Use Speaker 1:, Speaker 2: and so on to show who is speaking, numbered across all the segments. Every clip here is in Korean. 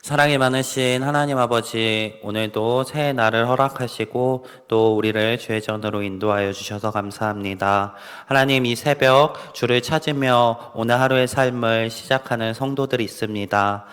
Speaker 1: 사랑이 많으신 하나님 아버지, 오늘도 새해 날을 허락하시고 또 우리를 주의 전으로 인도하여 주셔서 감사합니다. 하나님, 이 새벽 주를 찾으며 오늘 하루의 삶을 시작하는 성도들이 있습니다.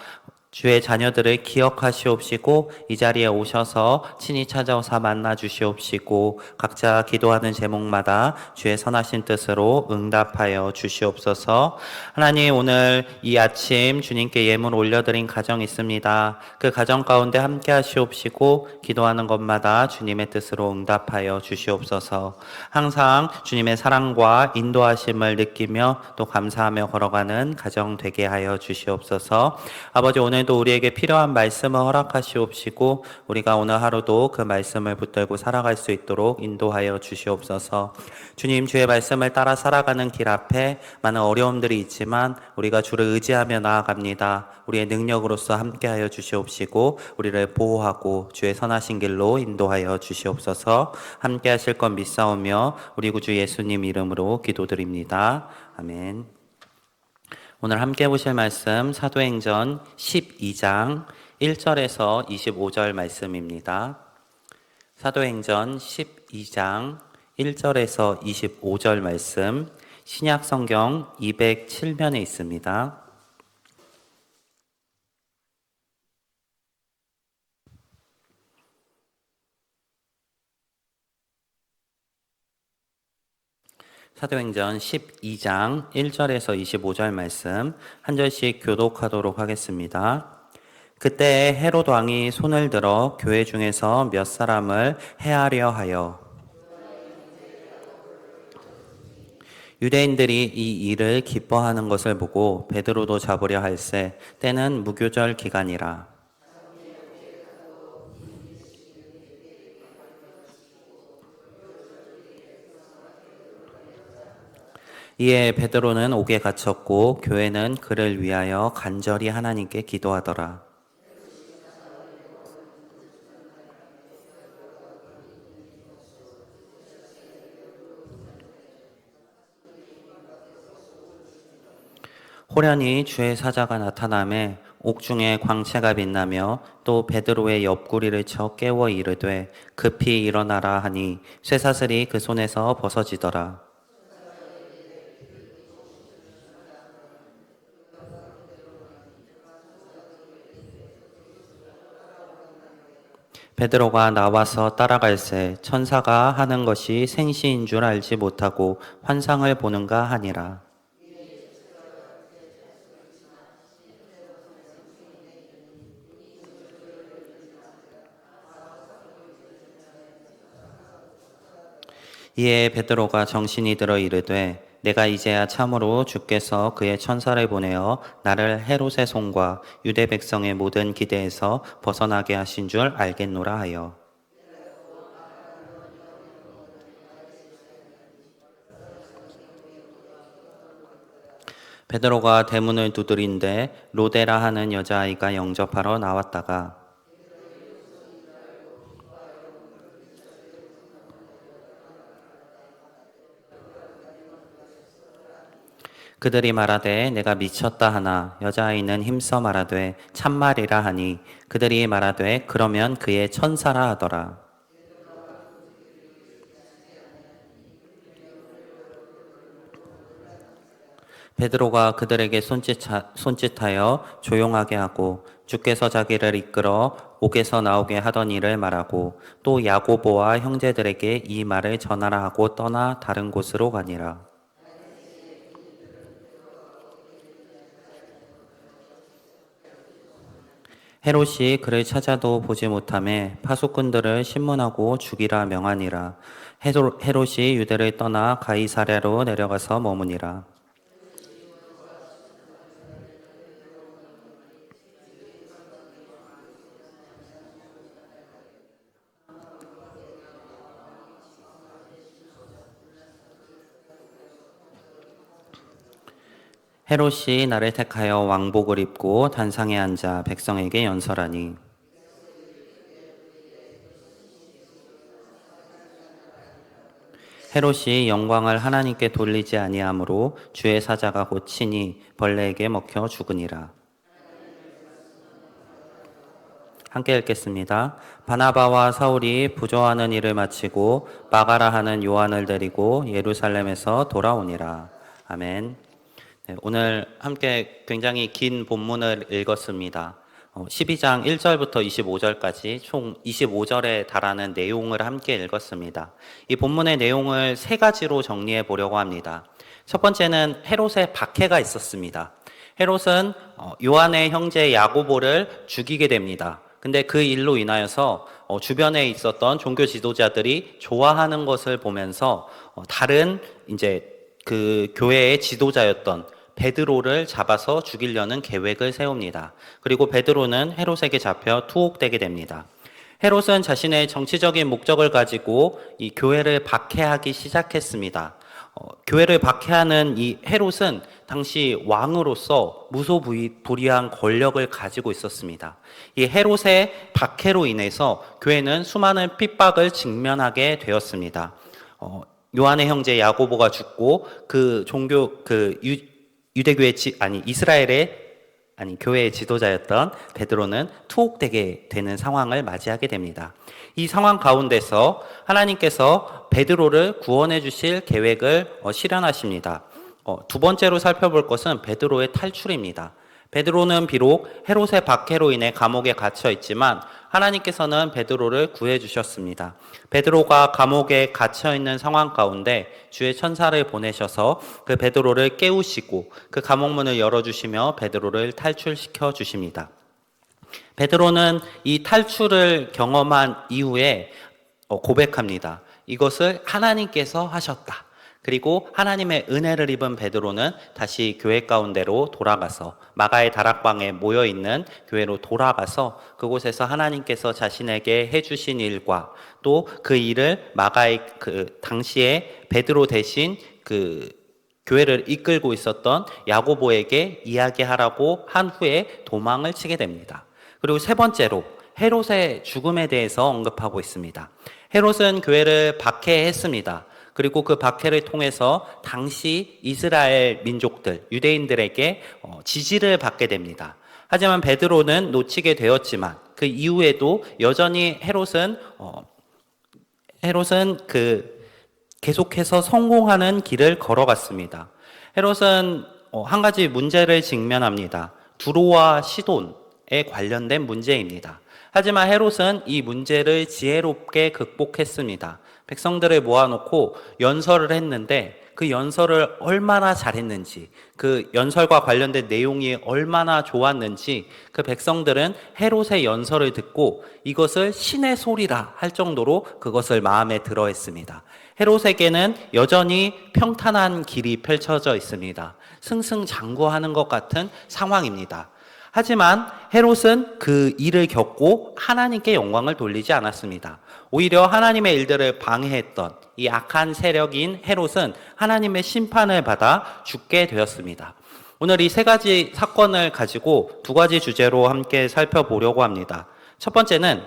Speaker 1: 주의 자녀들을 기억하시옵시고 이 자리에 오셔서 친히 찾아오사 만나 주시옵시고 각자 기도하는 제목마다 주의 선하신 뜻으로 응답하여 주시옵소서. 하나님, 오늘 이 아침 주님께 예물 올려드린 가정 있습니다. 그 가정 가운데 함께 하시옵시고 기도하는 것마다 주님의 뜻으로 응답하여 주시옵소서. 항상 주님의 사랑과 인도하심을 느끼며 또 감사하며 걸어가는 가정 되게 하여 주시옵소서. 아버지, 오늘도 우리에게 필요한 말씀을 허락하시옵시고 우리가 오늘 하루도 그 말씀을 붙들고 살아갈 수 있도록 인도하여 주시옵소서. 주님, 주의 말씀을 따라 살아가는 길 앞에 많은 어려움들이 있지만 우리가 주를 의지하며 나아갑니다. 우리의 능력으로서 함께하여 주시옵시고 우리를 보호하고 주의 선하신 길로 인도하여 주시옵소서. 함께하실 것 믿사오며 우리 구주 예수님 이름으로 기도드립니다. 아멘. 오늘 함께 보실 말씀 사도행전 12장 1절에서 25절 말씀입니다. 사도행전 12장 1절에서 25절 말씀, 신약 성경 207면에 있습니다. 사도행전 12장 1절에서 25절 말씀 한 절씩 교독하도록 하겠습니다. 그때 헤롯 왕이 손을 들어 교회 중에서 몇 사람을 해하려 하여 유대인들이 이 일을 기뻐하는 것을 보고 베드로도 잡으려 할세 때는 무교절 기간이라. 이에 베드로는 옥에 갇혔고 교회는 그를 위하여 간절히 하나님께 기도하더라. 호련히 주의 사자가 나타나매 옥중에 광채가 빛나며 또 베드로의 옆구리를 쳐 깨워 이르되 급히 일어나라 하니 쇠사슬이 그 손에서 벗어지더라. 베드로가 나와서 따라갈새 천사가 하는 것이 생시인 줄 알지 못하고 환상을 보는가 하니라. 이에 베드로가 정신이 들어 이르되 내가 이제야 참으로 주께서 그의 천사를 보내어 나를 헤롯의 손과 유대 백성의 모든 기대에서 벗어나게 하신 줄 알겠노라 하여 베드로가 대문을 두드린데 로데라 하는 여자아이가 영접하러 나왔다가 그들이 말하되 내가 미쳤다 하나 여자아이는 힘써 말하되 참말이라 하니 그들이 말하되 그러면 그의 천사라 하더라. 베드로가 그들에게 손짓하여 조용하게 하고 주께서 자기를 이끌어 옥에서 나오게 하던 일을 말하고 또 야고보와 형제들에게 이 말을 전하라 하고 떠나 다른 곳으로 가니라. 헤롯이 그를 찾아도 보지 못하매 파수꾼들을 신문하고 죽이라 명하니라. 헤롯이 유대를 떠나 가이사랴로 내려가서 머무니라. 헤롯이 나를 택하여 왕복을 입고 단상에 앉아 백성에게 연설하니 헤롯이 영광을 하나님께 돌리지 아니하므로 주의 사자가 곧 친히 벌레에게 먹혀 죽으니라. 함께 읽겠습니다. 바나바와 사울이 부조하는 일을 마치고 마가라 하는 요한을 데리고 예루살렘에서 돌아오니라. 아멘. 네, 오늘 함께 굉장히 긴 본문을 읽었습니다. 12장 1절부터 25절까지 총 25절에 달하는 내용을 함께 읽었습니다. 이 본문의 내용을 세 가지로 정리해 보려고 합니다. 첫 번째는 헤롯의 박해가 있었습니다. 헤롯은 요한의 형제 야고보를 죽이게 됩니다. 근데 그 일로 인하여서 주변에 있었던 종교 지도자들이 좋아하는 것을 보면서 다른 이제 그 교회의 지도자였던 베드로를 잡아서 죽이려는 계획을 세웁니다. 그리고 베드로는 헤롯에게 잡혀 투옥되게 됩니다. 헤롯은 자신의 정치적인 목적을 가지고 이 교회를 박해하기 시작했습니다. 교회를 박해하는 이 헤롯은 당시 왕으로서 무소불위한 권력을 가지고 있었습니다. 이 헤롯의 박해로 인해서 교회는 수많은 핍박을 직면하게 되었습니다. 요한의 형제 야고보가 죽고 그 종교 유대교의 이스라엘의 교회의 지도자였던 베드로는 투옥되게 되는 상황을 맞이하게 됩니다. 이 상황 가운데서 하나님께서 베드로를 구원해 주실 계획을 실현하십니다. 두 번째로 살펴볼 것은 베드로의 탈출입니다. 베드로는 비록 헤롯의 박해로 인해 감옥에 갇혀 있지만 하나님께서는 베드로를 구해 주셨습니다. 베드로가 감옥에 갇혀 있는 상황 가운데 주의 천사를 보내셔서 그 베드로를 깨우시고 그 감옥문을 열어주시며 베드로를 탈출시켜 주십니다. 베드로는 이 탈출을 경험한 이후에 고백합니다. 이것을 하나님께서 하셨다. 그리고 하나님의 은혜를 입은 베드로는 다시 교회 가운데로 돌아가서 마가의 다락방에 모여있는 교회로 돌아가서 그곳에서 하나님께서 자신에게 해주신 일과 또 그 일을 마가의 당시에 베드로 대신 교회를 이끌고 있었던 야고보에게 이야기하라고 한 후에 도망을 치게 됩니다. 그리고 세 번째로 헤롯의 죽음에 대해서 언급하고 있습니다. 헤롯은 교회를 박해했습니다. 그리고 그 박해를 통해서 당시 이스라엘 민족들, 유대인들에게 지지를 받게 됩니다. 하지만 베드로는 놓치게 되었지만 그 이후에도 여전히 헤롯은 계속해서 성공하는 길을 걸어갔습니다. 헤롯은 한 가지 문제를 직면합니다. 두로와 시돈에 관련된 문제입니다. 하지만 헤롯은 이 문제를 지혜롭게 극복했습니다. 백성들을 모아놓고 연설을 했는데 그 연설을 얼마나 잘했는지, 그 연설과 관련된 내용이 얼마나 좋았는지 그 백성들은 헤롯의 연설을 듣고 이것을 신의 소리라 할 정도로 그것을 마음에 들어 했습니다. 헤롯에게는 여전히 평탄한 길이 펼쳐져 있습니다. 승승장구하는 것 같은 상황입니다. 하지만 헤롯은 그 일을 겪고 하나님께 영광을 돌리지 않았습니다. 오히려 하나님의 일들을 방해했던 이 악한 세력인 헤롯은 하나님의 심판을 받아 죽게 되었습니다. 오늘 이 세 가지 사건을 가지고 두 가지 주제로 함께 살펴보려고 합니다. 첫 번째는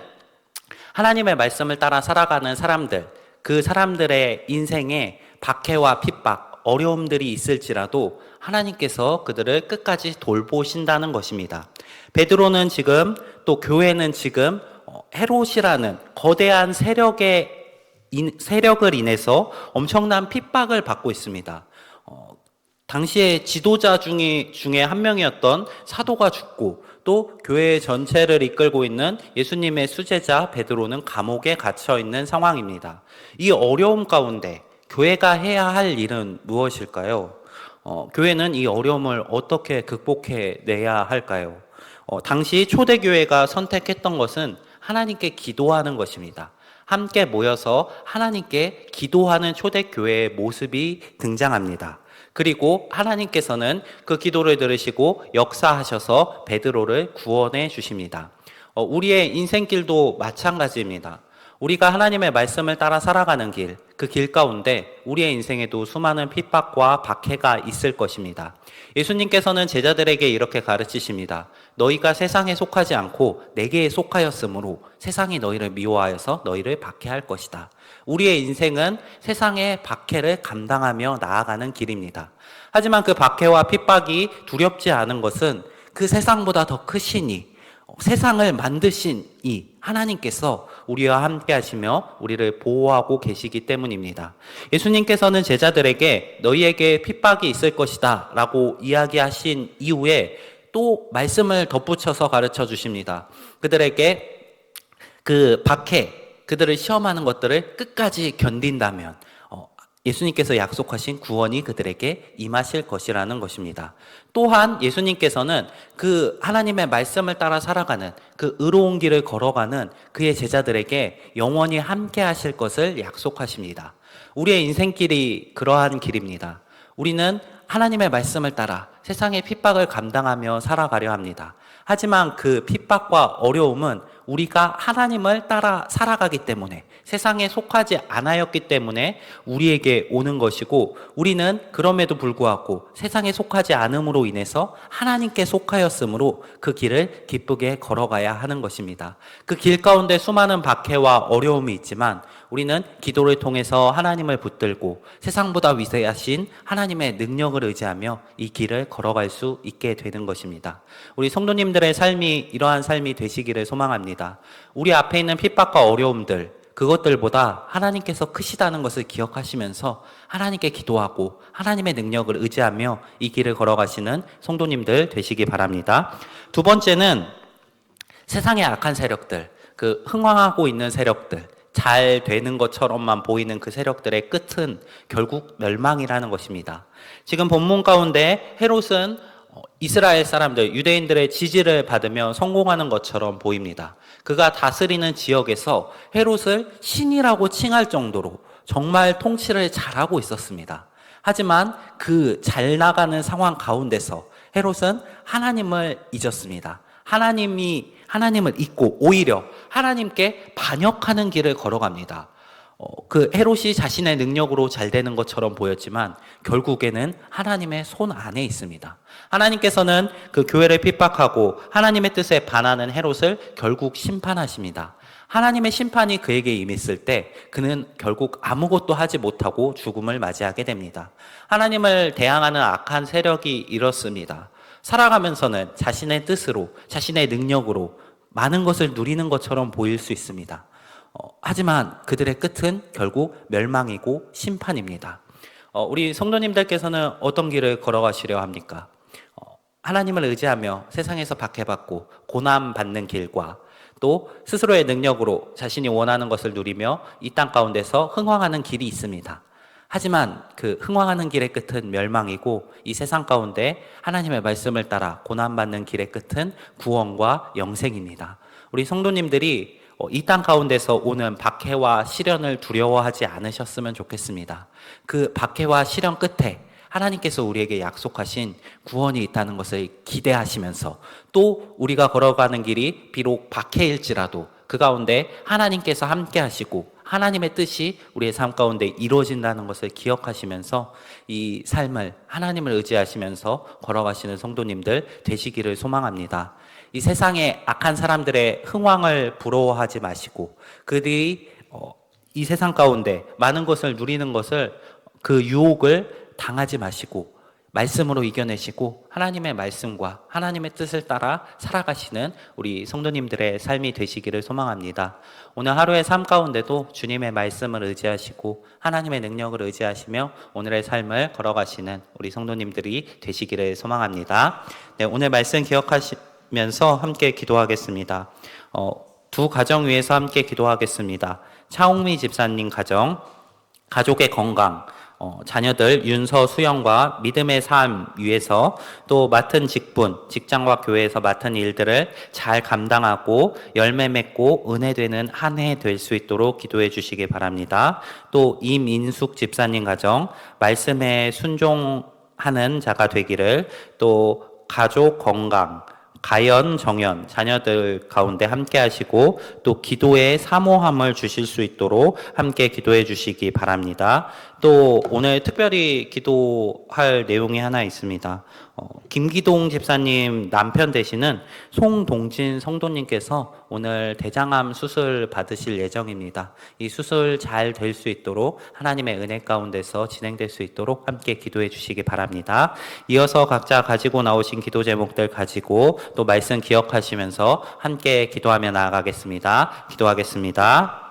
Speaker 1: 하나님의 말씀을 따라 살아가는 사람들, 그 사람들의 인생에 박해와 핍박, 어려움들이 있을지라도 하나님께서 그들을 끝까지 돌보신다는 것입니다. 베드로는 지금 또 교회는 지금 헤롯이라는 거대한 세력을 인해서 엄청난 핍박을 받고 있습니다. 당시에 지도자 중에 한 명이었던 사도가 죽고 또 교회 전체를 이끌고 있는 예수님의 수제자 베드로는 감옥에 갇혀 있는 상황입니다. 이 어려움 가운데 교회가 해야 할 일은 무엇일까요? 교회는 이 어려움을 어떻게 극복해 내야 할까요? 당시 초대교회가 선택했던 것은 하나님께 기도하는 것입니다. 함께 모여서 하나님께 기도하는 초대교회의 모습이 등장합니다. 그리고 하나님께서는 그 기도를 들으시고 역사하셔서 베드로를 구원해 주십니다. 우리의 인생길도 마찬가지입니다. 우리가 하나님의 말씀을 따라 살아가는 길, 그 길 가운데 우리의 인생에도 수많은 핍박과 박해가 있을 것입니다. 예수님께서는 제자들에게 이렇게 가르치십니다. 너희가 세상에 속하지 않고 내게 속하였으므로 세상이 너희를 미워하여서 너희를 박해할 것이다. 우리의 인생은 세상의 박해를 감당하며 나아가는 길입니다. 하지만 그 박해와 핍박이 두렵지 않은 것은 그 세상보다 더 크시니 세상을 만드신 이 하나님께서 우리와 함께 하시며 우리를 보호하고 계시기 때문입니다. 예수님께서는 제자들에게 너희에게 핍박이 있을 것이다 라고 이야기하신 이후에 또 말씀을 덧붙여서 가르쳐 주십니다. 그들에게 그 박해, 그들을 시험하는 것들을 끝까지 견딘다면 예수님께서 약속하신 구원이 그들에게 임하실 것이라는 것입니다. 또한 예수님께서는 그 하나님의 말씀을 따라 살아가는 그 의로운 길을 걸어가는 그의 제자들에게 영원히 함께 하실 것을 약속하십니다. 우리의 인생길이 그러한 길입니다. 우리는 하나님의 말씀을 따라 세상의 핍박을 감당하며 살아가려 합니다. 하지만 그 핍박과 어려움은 우리가 하나님을 따라 살아가기 때문에, 세상에 속하지 않았기 때문에 우리에게 오는 것이고, 우리는 그럼에도 불구하고 세상에 속하지 않음으로 인해서 하나님께 속하였으므로 그 길을 기쁘게 걸어가야 하는 것입니다. 그 길 가운데 수많은 박해와 어려움이 있지만 우리는 기도를 통해서 하나님을 붙들고 세상보다 위대하신 하나님의 능력을 의지하며 이 길을 걸어갈 수 있게 되는 것입니다. 우리 성도님들의 삶이 이러한 삶이 되시기를 소망합니다. 우리 앞에 있는 핍박과 어려움들, 그것들보다 하나님께서 크시다는 것을 기억하시면서 하나님께 기도하고 하나님의 능력을 의지하며 이 길을 걸어가시는 성도님들 되시기 바랍니다. 두 번째는 세상의 악한 세력들, 그 흥황하고 있는 세력들, 잘 되는 것처럼만 보이는 그 세력들의 끝은 결국 멸망이라는 것입니다. 지금 본문 가운데 헤롯은 이스라엘 사람들, 유대인들의 지지를 받으며 성공하는 것처럼 보입니다. 그가 다스리는 지역에서 헤롯을 신이라고 칭할 정도로 정말 통치를 잘하고 있었습니다. 하지만 그 잘 나가는 상황 가운데서 헤롯은 하나님을 잊었습니다. 하나님을 잊고 오히려 하나님께 반역하는 길을 걸어갑니다. 그 헤롯이 자신의 능력으로 잘 되는 것처럼 보였지만 결국에는 하나님의 손 안에 있습니다. 하나님께서는 그 교회를 핍박하고 하나님의 뜻에 반하는 헤롯을 결국 심판하십니다. 하나님의 심판이 그에게 임했을 때 그는 결국 아무것도 하지 못하고 죽음을 맞이하게 됩니다. 하나님을 대항하는 악한 세력이 이렇습니다. 살아가면서는 자신의 뜻으로, 자신의 능력으로 많은 것을 누리는 것처럼 보일 수 있습니다. 하지만 그들의 끝은 결국 멸망이고 심판입니다. 우리 성도님들께서는 어떤 길을 걸어가시려 합니까? 하나님을 의지하며 세상에서 박해받고 고난받는 길과 또 스스로의 능력으로 자신이 원하는 것을 누리며 이 땅 가운데서 흥황하는 길이 있습니다. 하지만 그 흥황하는 길의 끝은 멸망이고 이 세상 가운데 하나님의 말씀을 따라 고난받는 길의 끝은 구원과 영생입니다. 우리 성도님들이 이 땅 가운데서 오는 박해와 시련을 두려워하지 않으셨으면 좋겠습니다. 그 박해와 시련 끝에 하나님께서 우리에게 약속하신 구원이 있다는 것을 기대하시면서 또 우리가 걸어가는 길이 비록 박해일지라도 그 가운데 하나님께서 함께 하시고 하나님의 뜻이 우리의 삶 가운데 이루어진다는 것을 기억하시면서 이 삶을 하나님을 의지하시면서 걸어가시는 성도님들 되시기를 소망합니다. 이 세상의 악한 사람들의 흥황을 부러워하지 마시고 그들이 이 세상 가운데 많은 것을 누리는 것을 그 유혹을 당하지 마시고 말씀으로 이겨내시고 하나님의 말씀과 하나님의 뜻을 따라 살아가시는 우리 성도님들의 삶이 되시기를 소망합니다. 오늘 하루의 삶 가운데도 주님의 말씀을 의지하시고 하나님의 능력을 의지하시며 오늘의 삶을 걸어가시는 우리 성도님들이 되시기를 소망합니다. 네, 오늘 말씀 기억하시면서 함께 기도하겠습니다. 두 가정 위해서 함께 기도하겠습니다. 차홍미 집사님 가족의 건강, 자녀들 윤서 수영과 믿음의 삶 위해서 또 맡은 직장과 교회에서 맡은 일들을 잘 감당하고 열매 맺고 은혜 되는 한 해 될 수 있도록 기도해 주시기 바랍니다. 또 임인숙 집사님 가정 말씀에 순종하는 자가 되기를, 또 가족 건강, 가연, 정연, 자녀들 가운데 함께 하시고 또 기도의 사모함을 주실 수 있도록 함께 기도해 주시기 바랍니다. 또 오늘 특별히 기도할 내용이 하나 있습니다. 김기동 집사님 남편 되시는 송동진 성도님께서 오늘 대장암 수술 받으실 예정입니다. 이 수술 잘 될 수 있도록 하나님의 은혜 가운데서 진행될 수 있도록 함께 기도해 주시기 바랍니다. 이어서 각자 가지고 나오신 기도 제목들 가지고 또 말씀 기억하시면서 함께 기도하며 나아가겠습니다. 기도하겠습니다.